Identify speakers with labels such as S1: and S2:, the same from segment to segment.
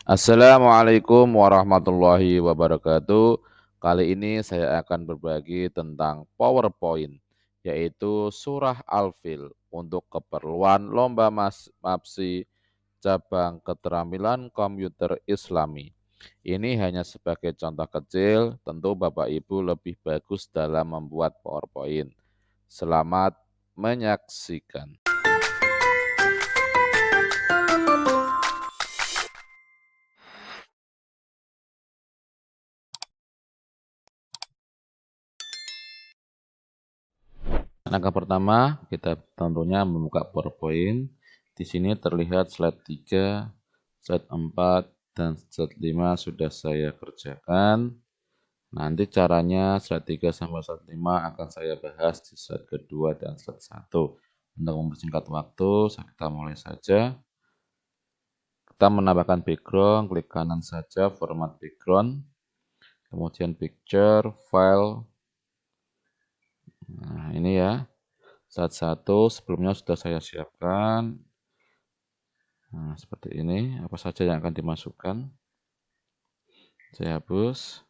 S1: Assalamualaikum warahmatullahi wabarakatuh. Kali ini saya akan berbagi tentang PowerPoint, yaitu surah Al-Fil untuk keperluan lomba MAPSI cabang keterampilan komputer Islami. Ini hanya sebagai contoh kecil, tentu Bapak Ibu lebih bagus dalam membuat PowerPoint. Selamat menyaksikan. Langkah pertama, kita tentunya membuka PowerPoint. Di sini terlihat slide 3, slide 4, dan slide 5 sudah saya kerjakan. Nanti caranya slide 3 sampai slide 5 akan saya bahas di slide kedua dan slide 1. Untuk mempersingkat waktu, kita mulai saja. Kita menambahkan background, klik kanan saja, format background. Kemudian picture, file. Nah, ini ya. Slide 1 sebelumnya sudah saya siapkan. Nah, seperti ini, apa saja yang akan dimasukkan. Saya hapus.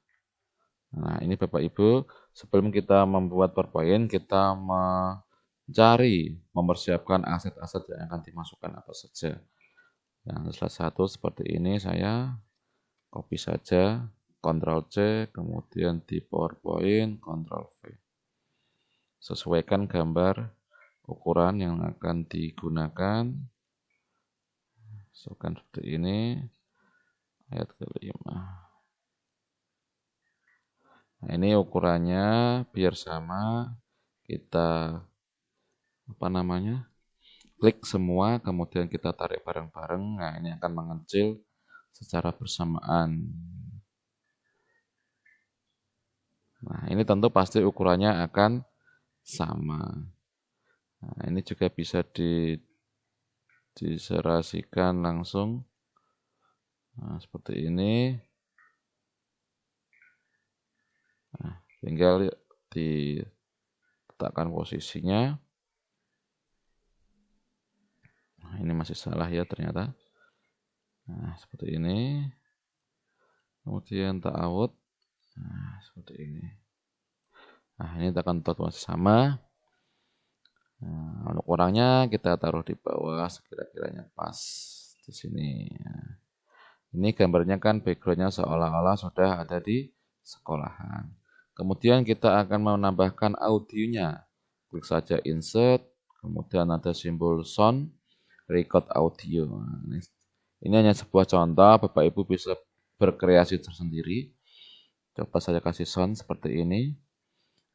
S1: Nah, ini Bapak Ibu, sebelum kita membuat PowerPoint, kita mempersiapkan aset-aset yang akan dimasukkan apa saja. Yang slide 1 seperti ini, saya copy saja, Ctrl C, kemudian di PowerPoint, Ctrl V. Sesuaikan gambar ukuran yang akan digunakan. Masukkan seperti ini, ayat kelima. Nah, ini ukurannya biar sama, kita klik semua, kemudian kita tarik bareng-bareng. Nah, ini akan mengecil secara bersamaan. Nah, ini tentu pasti ukurannya akan sama. Nah, ini juga bisa diserasikan langsung. Nah, seperti ini. Nah, tinggal diletakkan posisinya. Nah, ini masih salah ya ternyata. Nah, seperti ini. Kemudian ta'awud. Nah, seperti ini. Nah, ini tekan total masih sama. Nah, untuk orangnya kita taruh di bawah sekira-kiranya pas di sini. Nah, ini gambarnya kan backgroundnya seolah-olah sudah ada di sekolahan. Kemudian kita akan menambahkan audionya. Klik saja insert, kemudian ada simbol sound, record audio. Nah, ini hanya sebuah contoh, Bapak Ibu bisa berkreasi tersendiri. Coba saya kasih sound seperti ini.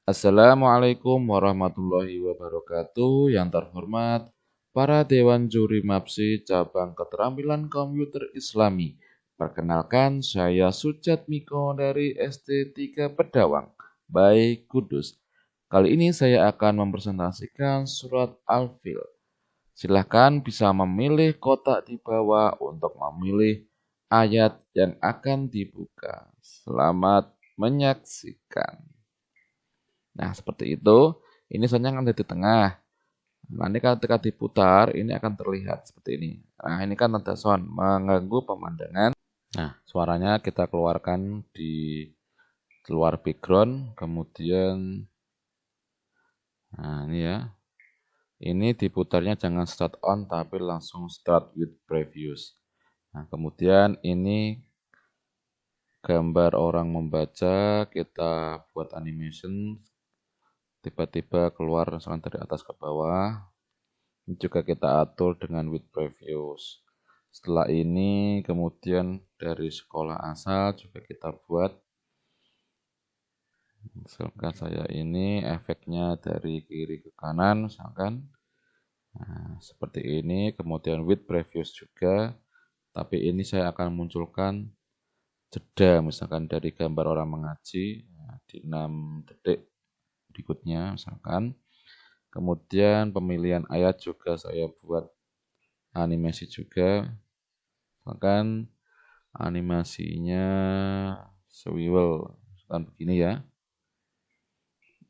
S1: Assalamualaikum warahmatullahi wabarakatuh. Yang terhormat para Dewan Juri MAPSI Cabang Keterampilan Komputer Islami. Perkenalkan, saya Sujat Miko dari SD 3 Pedawang, Baik Kudus. Kali ini saya akan mempresentasikan surat Al-Fil. Silahkan bisa memilih kotak di bawah untuk memilih ayat yang akan dibuka. Selamat menyaksikan. Nah, seperti itu. Ini soundnya kan ada di tengah. Nanti ketika diputar, ini akan terlihat seperti ini. Nah, ini kan ada sound mengganggu pemandangan. Nah, suaranya kita keluarkan di luar background. Kemudian, nah ini ya. Ini diputarnya jangan start on, tapi langsung start with previous. Nah, kemudian ini gambar orang membaca, kita buat animation. Tiba-tiba keluar misalkan dari atas ke bawah. Ini juga kita atur dengan with previous. Setelah ini kemudian dari sekolah asal juga kita buat. Misalkan saya ini efeknya dari kiri ke kanan misalkan. Nah, seperti ini. Kemudian with previous juga. Tapi ini saya akan munculkan jeda misalkan dari gambar orang mengaji. Nah, di 6 detik berikutnya misalkan. Kemudian pemilihan ayat juga saya buat animasi juga. Bahkan animasinya swivel kan begini ya.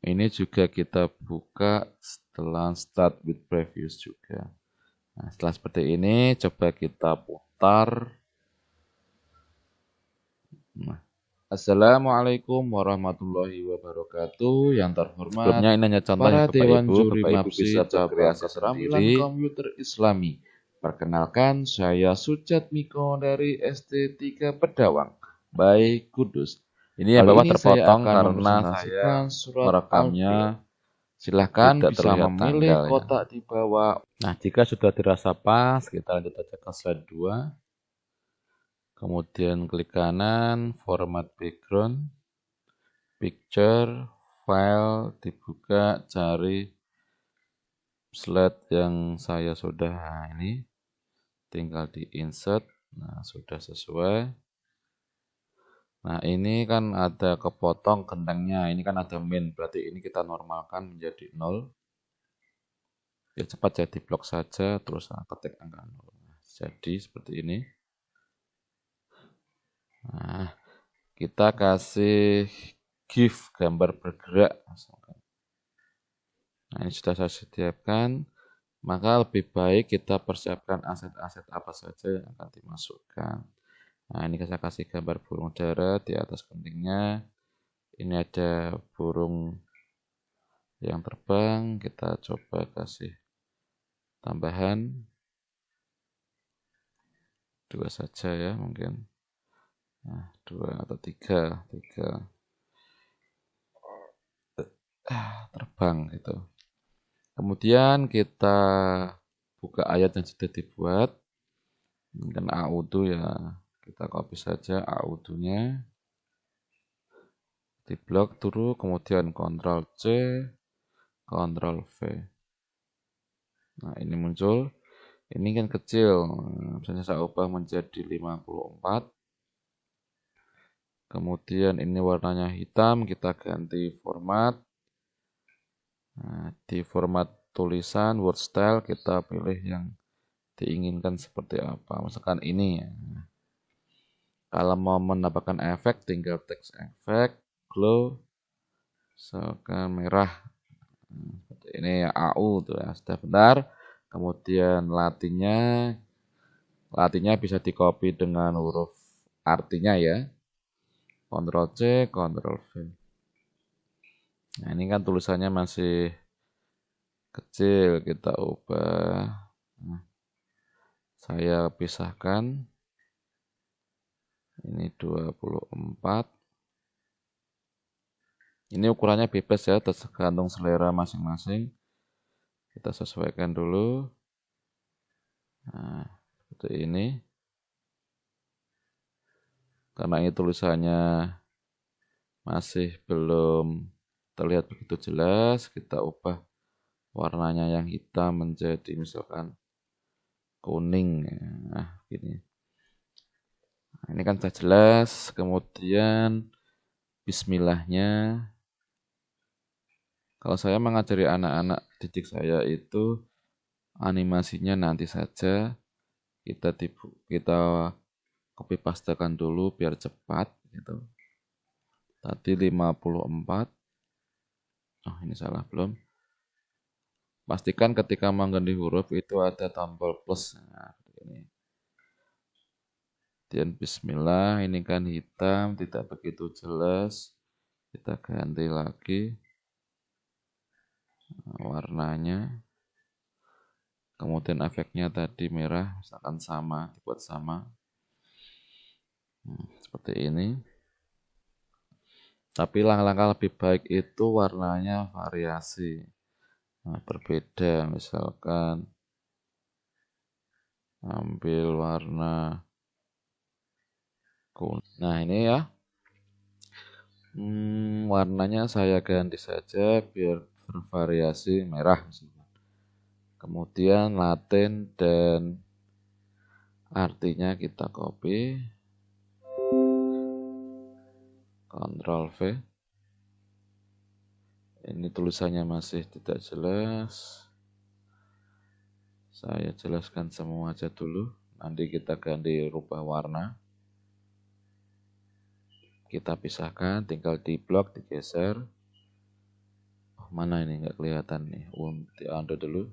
S1: Ini juga kita buka setelah start with previous juga. Nah, setelah seperti ini coba kita putar. Assalamualaikum warahmatullahi wabarakatuh. Yang terhormat, sebelumnya ini hanya contoh ya Bapak Ibu. Bapak Ibu bisa berkreasi sendiri komputer Islami. Perkenalkan, saya Sucat Miko dari ST3 Pedawang, Baik Kudus. Ini yang Bapak terpotong karena saya merekamnya. Silahkan bisa memilih kotak di bawah. Nah, jika sudah dirasa pas, kita lanjut aja ke slide 2. Kemudian klik kanan, format background, picture, file, dibuka, cari slide yang saya sudah ini, tinggal di insert. Nah, sudah sesuai. Nah, ini kan ada kepotong kentangnya, ini kan ada min, berarti ini kita normalkan menjadi 0. Ya cepat jadi blok saja, terus ketik angka 0. Jadi seperti ini. Nah, kita kasih GIF gambar bergerak. Nah, ini sudah saya sediakan. Maka lebih baik kita persiapkan aset-aset apa saja yang akan dimasukkan. Nah, ini saya kasih gambar burung dara di atas pentingnya. Ini ada burung yang terbang. Kita coba kasih tambahan 2 saja ya mungkin. Nah, 2 atau 3 terbang gitu. Kemudian kita buka ayat yang sudah dibuat. Mungkin a'udhu ya, kita copy saja a'udhunya. Di blok dulu, kemudian Ctrl C, Ctrl V. Nah, ini muncul. Ini kan kecil. Misalnya saya ubah menjadi 54. Kemudian ini warnanya hitam, kita ganti format. Nah, di format tulisan word style kita pilih yang diinginkan seperti apa. Misalkan ini ya. Kalau mau menambahkan efek tinggal text efek, glow, misalkan merah. Seperti ini ya AU tuh ya. Sudah benar. Kemudian latinnya bisa di copy dengan huruf artinya ya. Ctrl C, Ctrl V. Nah, ini kan tulisannya masih kecil, kita ubah. Nah, saya pisahkan. Ini 24. Ini ukurannya bebas ya, tergantung selera masing-masing. Kita sesuaikan dulu. Nah, seperti ini. Karena ini tulisannya masih belum terlihat begitu jelas, kita ubah warnanya yang hitam menjadi misalkan kuning. Nah, gini. Nah, ini kan sudah jelas. Kemudian bismillahnya. Kalau saya mengajari anak-anak didik saya itu animasinya nanti saja kita copy pastekan dulu biar cepat gitu. Tadi 54. Oh, ini salah belum. Pastikan ketika mengganti huruf itu ada tombol plus. Nah, ini. Dan bismillah, ini kan hitam, tidak begitu jelas. Kita ganti lagi warnanya. Kemudian efeknya tadi merah, misalkan sama, dibuat sama. Seperti ini. Tapi langkah lebih baik itu warnanya variasi. Nah, berbeda, misalkan ambil warna kuning. Nah, ini ya. Warnanya saya ganti saja biar bervariasi merah. Kemudian Latin dan artinya kita copy. Ctrl V. Ini tulisannya masih tidak jelas. Saya jelaskan semua aja dulu. Nanti kita ganti rubah warna. Kita pisahkan, tinggal di blok, digeser. Oh, mana ini nggak kelihatan nih. Di undo dulu.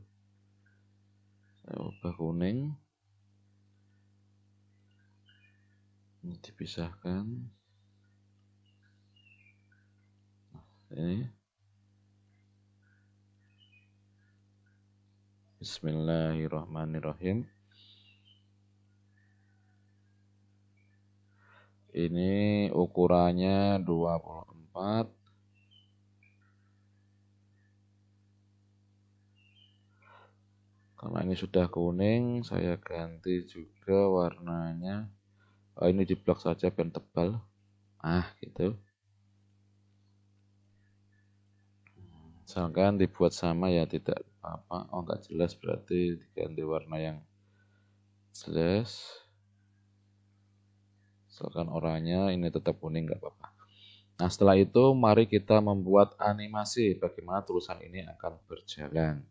S1: Saya ubah kuning. Ini dipisahkan. Ini Bismillahirrahmanirrahim. Ini ukurannya 24. Karena ini sudah kuning, saya ganti juga warnanya. Oh, ini di blok saja biar tebal. Gitu. Misalkan dibuat sama ya tidak apa. Oh, enggak jelas, berarti diganti warna yang jelas. Misalkan oranye, ini tetap kuning, enggak apa-apa. Nah, setelah itu mari kita membuat animasi bagaimana tulisan ini akan berjalan.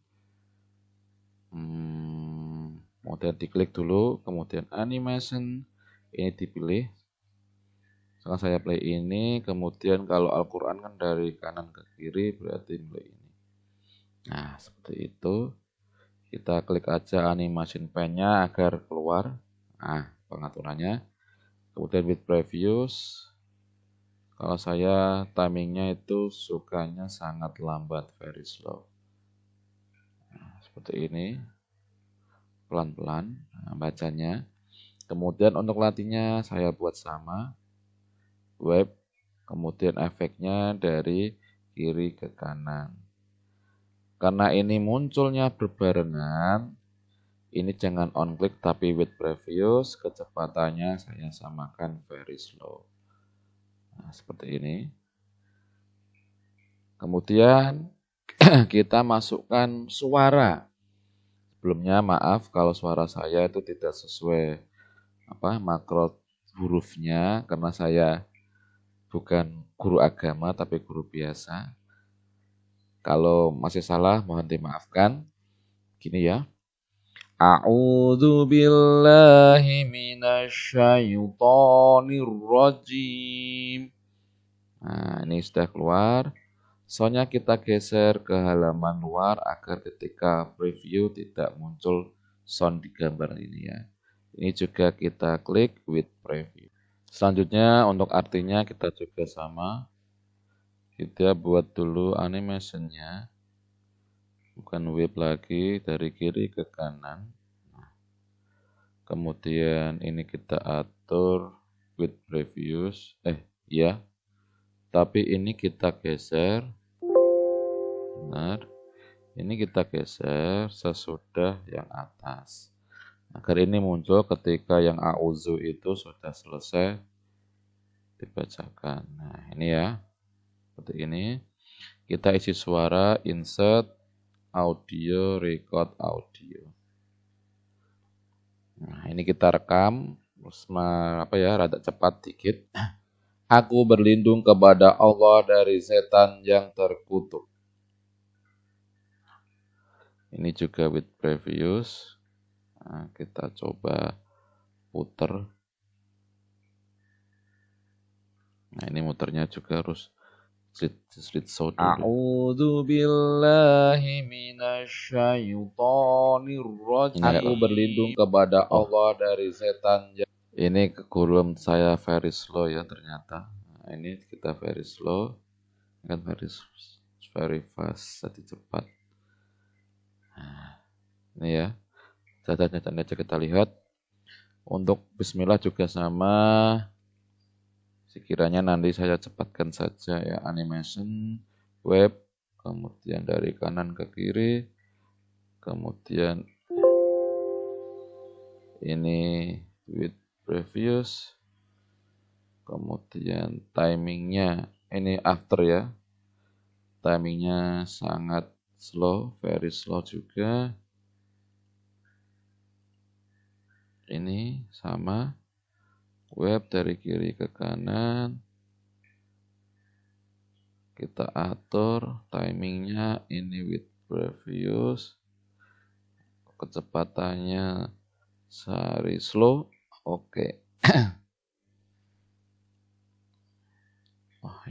S1: Kemudian diklik dulu, kemudian animation, ini dipilih. Sekarang saya play ini, kemudian kalau Al-Quran kan dari kanan ke kiri, berarti play ini. Nah, seperti itu. Kita klik aja animation pen-nya agar keluar. Nah, pengaturannya. Kemudian with previews. Kalau saya timingnya itu sukanya sangat lambat, very slow. Nah, seperti ini. Pelan-pelan bacanya. Kemudian untuk latihnya saya buat sama. Web, kemudian efeknya dari kiri ke kanan. Karena ini munculnya berbarengan, ini jangan on click tapi with previous, kecepatannya saya samakan very slow. Nah, seperti ini. Kemudian kita masukkan suara. Sebelumnya maaf kalau suara saya itu tidak sesuai makro hurufnya karena saya bukan guru agama tapi guru biasa. Kalau masih salah mohon dimaafkan. Gini ya. A'udzu billahi minasyaitonir rajim. Nah, ini sudah keluar. Soalnya kita geser ke halaman luar agar ketika preview tidak muncul sound di gambar ini ya. Ini juga kita klik with preview. Selanjutnya untuk artinya kita juga sama. Kita buat dulu animationnya. Bukan web lagi, dari kiri ke kanan. Kemudian ini kita atur with previews. Ya. Tapi ini kita geser. Benar. Ini kita geser sesudah yang atas. Agar ini muncul ketika yang auzu itu sudah selesai dibacakan. Nah, ini ya. Seperti ini. Kita isi suara, insert audio, record audio. Nah, ini kita rekam, rada cepat dikit. Aku berlindung kepada Allah dari setan yang terkutuk. Ini juga with previews. Nah, kita coba puter. Nah, ini muternya juga harus slide show dulu. A'udzu billahi minasyaitonir rajim. Aku berlindung kepada Allah dari setan. Ini kurikulum saya very slow ya ternyata. Nah, ini kita very slow. Kan very fast, tadi cepat. Nah, ini ya. Catat-catatnya aja kita lihat. Untuk bismillah juga sama. Sekiranya nanti saya cepatkan saja ya animation web, kemudian dari kanan ke kiri, kemudian ini with previews, kemudian timingnya ini after ya, timingnya sangat slow, very slow juga. Ini sama. Web dari kiri ke kanan. Kita atur timingnya ini with previews. Kecepatannya very slow. Oke.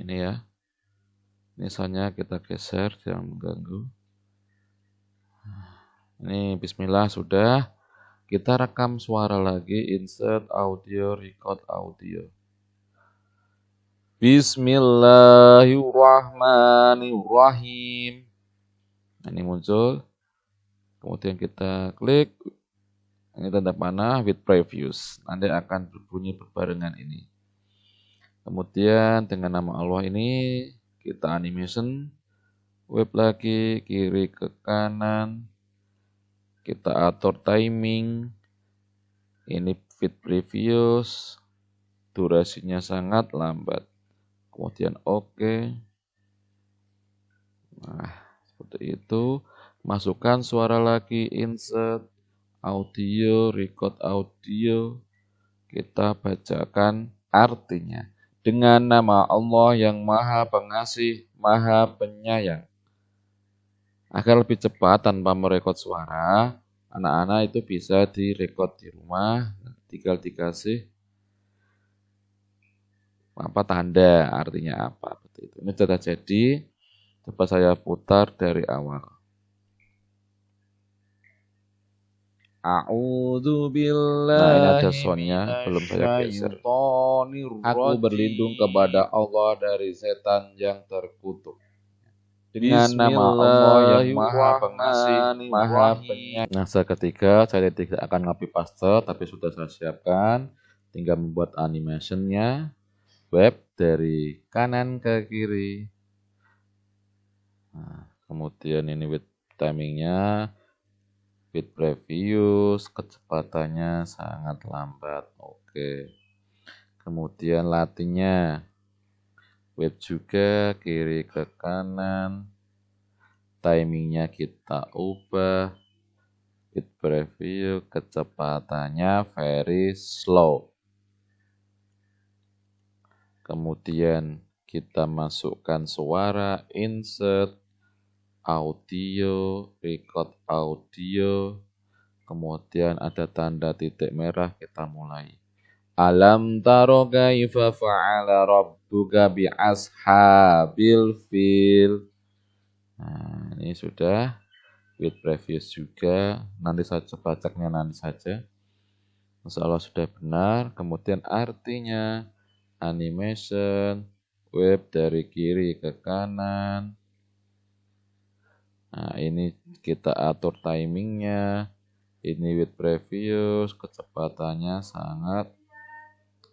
S1: Ini ya. Misalnya kita geser jangan mengganggu. Ini bismillah sudah. Kita rekam suara lagi, insert audio, record audio. Bismillahirrahmanirrahim. Ini muncul. Kemudian kita klik. Ini tanda panah with previews. Nanti akan berbunyi berbarengan ini. Kemudian dengan nama Allah ini kita animation. Web lagi, kiri ke kanan. Kita atur timing. Ini with previews. Durasinya sangat lambat. Kemudian oke. Nah, seperti itu. Masukkan suara lagi, insert, audio, record audio. Kita bacakan artinya. Dengan nama Allah yang Maha Pengasih, Maha Penyayang. Agar lebih cepat tanpa merekod suara, anak-anak itu bisa direkod di rumah. Tinggal dikasih apa tanda, artinya apa. Ini sudah jadi. Coba saya putar dari awal. A'udzu billahi. Nah, ini ada soundnya, belum saya geser. Aku berlindung kepada Allah dari setan yang terkutuk. Dengan nama Allah yang Maha Pengasih, Maha Penyayang. Nah, seketika saya tidak akan copy paste, tapi sudah saya siapkan. Tinggal membuat animationnya, web dari kanan ke kiri. Nah, kemudian ini with timingnya, with previews, kecepatannya sangat lambat. Oke. Kemudian latihnya, web juga kiri ke kanan. Timingnya kita ubah, with preview, kecepatannya very slow. Kemudian kita masukkan suara, insert, audio, record audio, kemudian ada tanda titik merah, kita mulai. Alam taro kaifa fa'ala rabbuka bi ashabil fil. Nah, ini sudah with previews juga. Nanti saja bacanya nanti saja. Insya Allah sudah benar. Kemudian artinya animation, web dari kiri ke kanan. Nah, ini kita atur timingnya. Ini with previews, kecepatannya sangat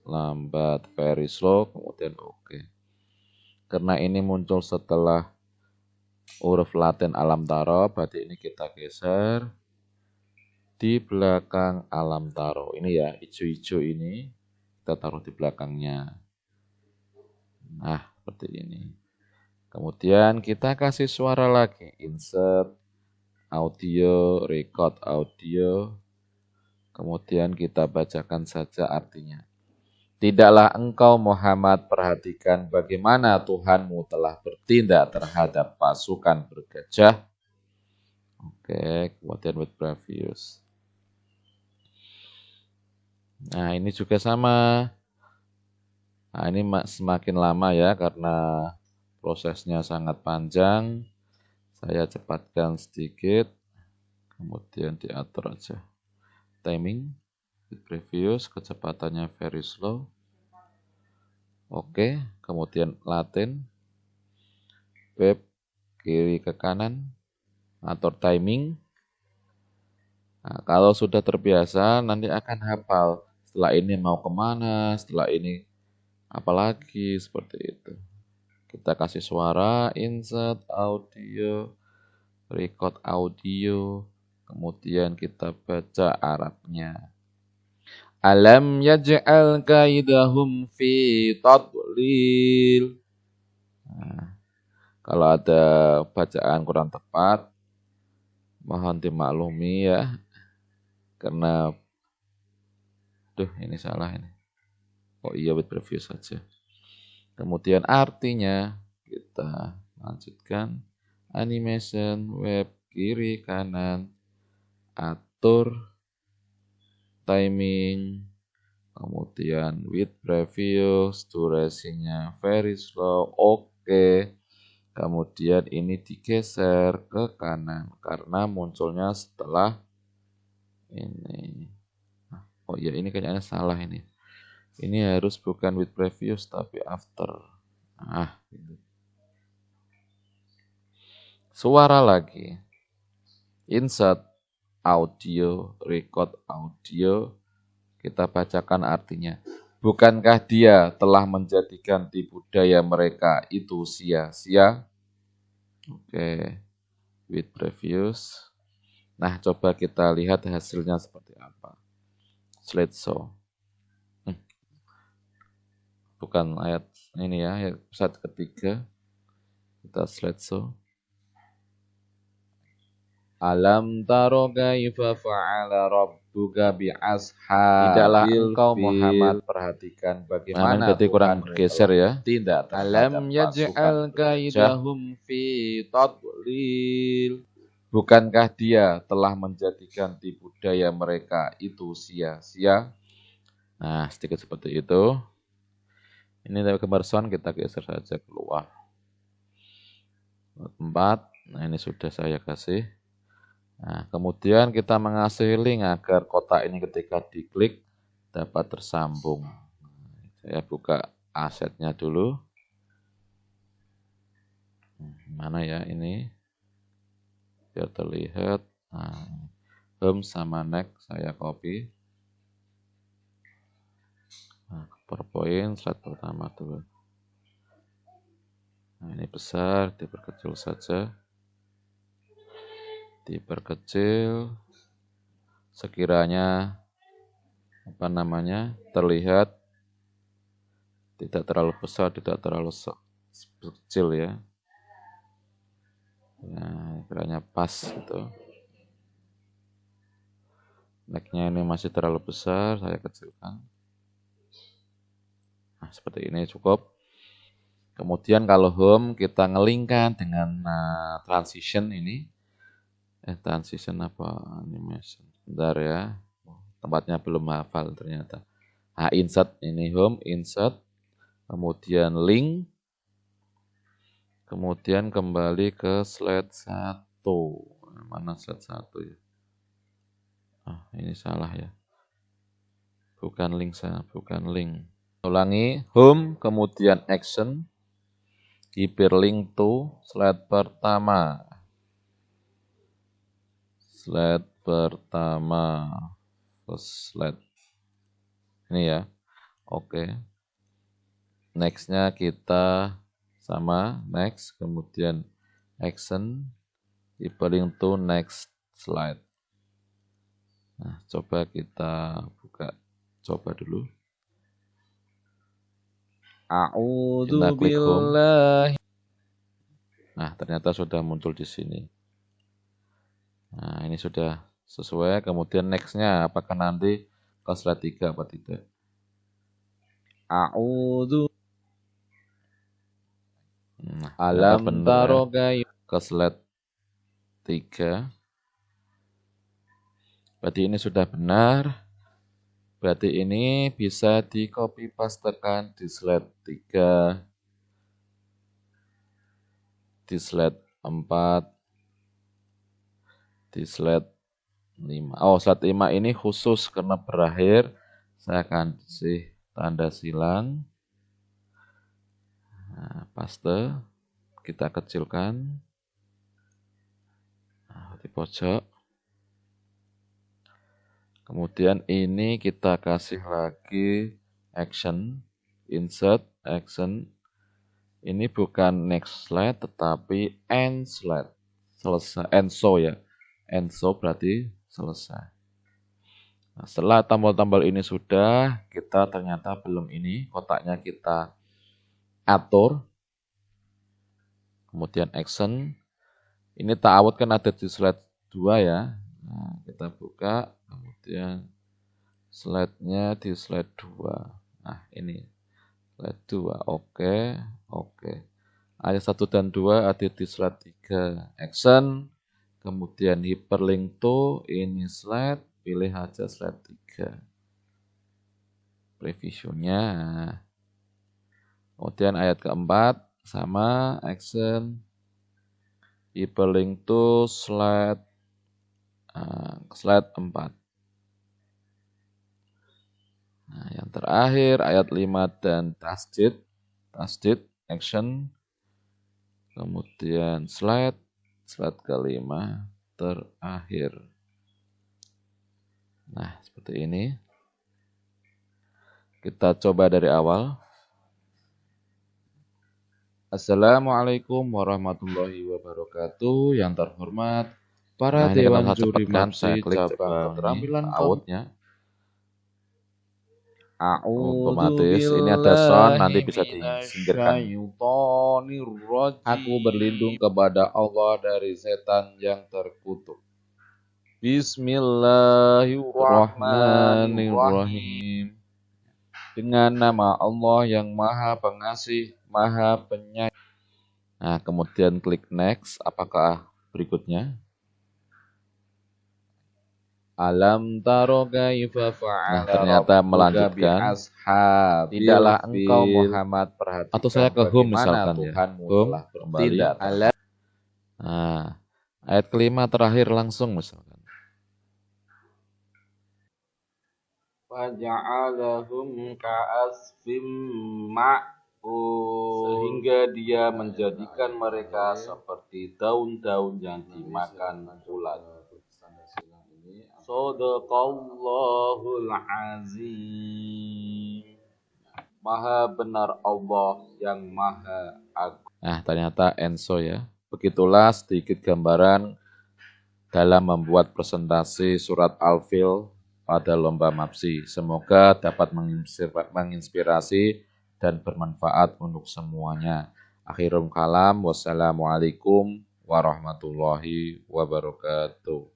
S1: lambat, very slow, kemudian oke. Karena ini muncul setelah huruf Latin alam taro, berarti ini kita geser di belakang alam taro. Ini ya, hijau-hijau ini kita taruh di belakangnya. Nah, seperti ini. Kemudian kita kasih suara lagi, insert, audio, record audio. Kemudian kita bacakan saja artinya. Tidaklah engkau Muhammad perhatikan bagaimana Tuhanmu telah bertindak terhadap pasukan bergajah. Oke, kemudian with previews. Nah, ini juga sama. Nah, ini semakin lama ya karena prosesnya sangat panjang. Saya cepatkan sedikit. Kemudian diatur aja. Timing, with previews, kecepatannya very slow. Oke, kemudian Latin, web kiri ke kanan, atur timing. Nah, kalau sudah terbiasa nanti akan hafal. Setelah ini mau kemana, setelah ini apalagi, seperti itu. Kita kasih suara, insert audio, record audio, kemudian kita baca Arabnya. Alam yaj'al kaidahum fi tadlil. Nah, kalau ada bacaan kurang tepat, mohon dimaklumi ya. Karena ini salah ini. Oh iya, with preview saja. Kemudian artinya kita lanjutkan animation, web kiri kanan, atur timing, kemudian with preview, durasinya very slow, oke. Kemudian ini digeser ke kanan karena munculnya setelah ini. Oh iya, ini kayaknya salah ini. Ini harus bukan with previews tapi after. Gitu. Suara lagi. Insert audio, record audio. Kita bacakan artinya. Bukankah dia telah menjadikan tipu daya mereka itu sia-sia? Oke, with previous. Nah, coba kita lihat hasilnya seperti apa. Slideshow. Bukan ayat ini ya, ayat ketiga. Kita slideshow. Alam taro kaifa fa'ala rabbuka bi'ashabil Tidaklah engkau Muhammad perhatikan bagaimana berarti kurang bergeser ya. Tidak Alam yaj'al kaidahum fi tadlil. Bukankah dia telah menjadikan tipu daya mereka itu sia-sia? Nah, sedikit seperti itu. Ini dari gambar sound kita geser saja keluar. 4. Nah, ini sudah saya kasih. Nah, kemudian kita mengasih link agar kotak ini ketika diklik dapat tersambung. Saya buka asetnya dulu. Mana ya ini? Biar terlihat. Nah, home sama next saya copy. Nah, PowerPoint slide pertama dulu. Nah, ini besar, diperkecil saja. Diperkecil sekiranya terlihat tidak terlalu besar, tidak terlalu kecil ya. Nah, kiranya pas gitu. Neck-nya ini masih terlalu besar, saya kecilkan. Nah, seperti ini cukup. Kemudian kalau home kita ngelingkan dengan transition ini. Transition apa? Animation. Bentar ya. Tempatnya belum hafal ternyata. Nah, insert ini home, insert. Kemudian link. Kemudian kembali ke slide 1. Mana slide 1 ya? Ini salah ya. Bukan link saya, bukan link. Ulangi, home, kemudian action. Hyperlink to slide pertama. Slide pertama. First slide. Ini ya. Oke. Next-nya kita sama, next, kemudian action, hyperlink to next slide. Nah, coba kita buka, coba dulu. Kita klik home. Nah, ternyata sudah muncul di sini. Nah, ini sudah sesuai. Kemudian next-nya, apakah nanti ke slide 3 apa tidak? Nah, alam taro ke slide 3. Berarti ini sudah benar. Berarti ini bisa di copy pastekan di slide 3, di slide 4, di slide 5. Oh, slide 5 ini khusus karena berakhir. Saya akan kasih tanda silang. Nah, paste. Kita kecilkan. Nah, di pojok. Kemudian ini kita kasih lagi action, insert, action. Ini bukan next slide tetapi end slide. Selesai, end so ya. End so berarti selesai. Nah, setelah tombol-tombol ini sudah, kita ternyata belum ini. Kotaknya kita atur. Kemudian action. Ini ta'awud kan ada di slide 2 ya. Nah, kita buka. Kemudian slide-nya di slide 2. Nah, ini slide 2. Oke. Ayat 1 dan 2 ada di slide 3. Action. Kemudian hyperlink to ini slide. Pilih aja slide 3. Previewnya. Kemudian ayat keempat. Sama. Action. Hyperlink to slide 4. Nah, yang terakhir ayat 5 dan tasdid. action, kemudian slide kelima terakhir. Nah, seperti ini. Kita coba dari awal. Assalamualaikum warahmatullahi wabarakatuh. Yang terhormat para dewan juri MAPSI cabang keterampilan outnya.
S2: Otomatis ini ada sound, nanti bisa disingkirkan.
S1: Aku berlindung kepada Allah dari setan yang terkutuk. Bismillahirrahmanirrahim. Dengan nama Allah yang Maha Pengasih, Maha Penyayang. Nah, kemudian klik next. Apakah berikutnya? Alam taro kaifa fa'ala. Nah, ternyata melanjutkan. Tidaklah engkau Muhammad perhatikan. Atau saya ke home misalkan ya. Home kembali. Nah, ayat kelima terakhir langsung misalkan.
S2: Faja'alahum ka'asfim ma'kul, sehingga dia menjadikan mereka seperti daun-daun yang dimakan ulat. Shadaqallahul azim. Maha benar Allah yang maha agung.
S1: Nah, ternyata Enso ya. Begitulah sedikit gambaran dalam membuat presentasi surat Al-Fil pada lomba MAPSI. Semoga dapat menginspirasi dan bermanfaat untuk semuanya. Akhirul kalam, wassalamualaikum warahmatullahi wabarakatuh.